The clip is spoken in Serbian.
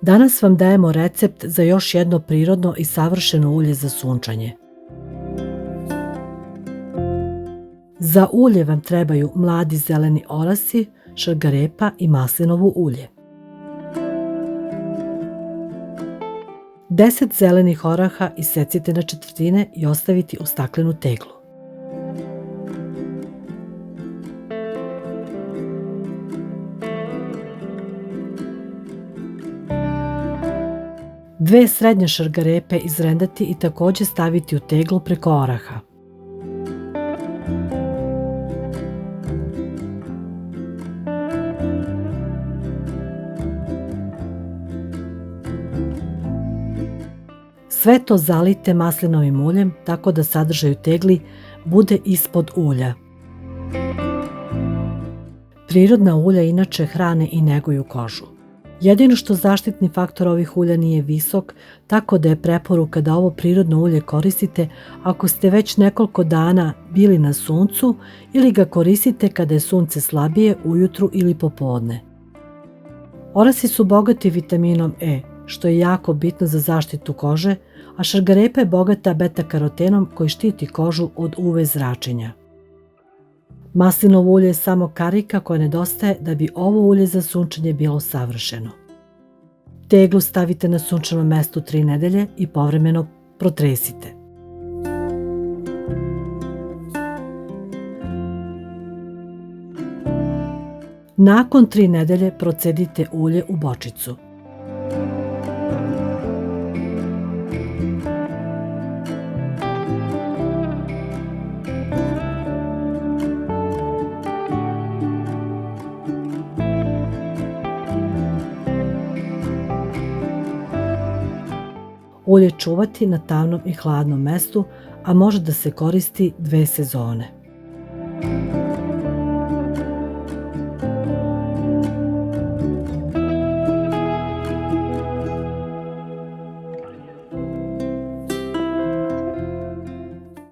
Danas vam dajemo recept za još jedno prirodno i savršeno ulje za sunčanje. Za ulje vam trebaju mladi zeleni orasi, šargarepa i maslinovo ulje. 10 zelenih oraha isecite na četvrtine i ostavite u staklenu teglu. Dve srednje šargarepe izrendati i također staviti u teglu preko oraha. Sve to zalijte maslinovim uljem tako da sadržaj u tegli bude ispod ulja. Prirodna ulja inače hrane i neguju kožu. Jedino što zaštitni faktor ovih ulja nije visok, tako da je preporuka da ovo prirodno ulje koristite ako ste već nekoliko dana bili na suncu ili ga koristite kada je sunce slabije ujutru ili popodne. Orasi su bogati vitaminom E, što je jako bitno za zaštitu kože, a šargarepa je bogata beta-karotenom koji štiti kožu od UV zračenja. Maslinovo ulje je samo karika koja nedostaje da bi ovo ulje za sunčanje bilo savršeno. Teglu stavite na sunčano mesto 3 nedelje i povremeno protresite. Nakon 3 nedelje procedite ulje u bočicu. Ulje čuvati na tamnom i hladnom mestu, a može da se koristi 2 sezone.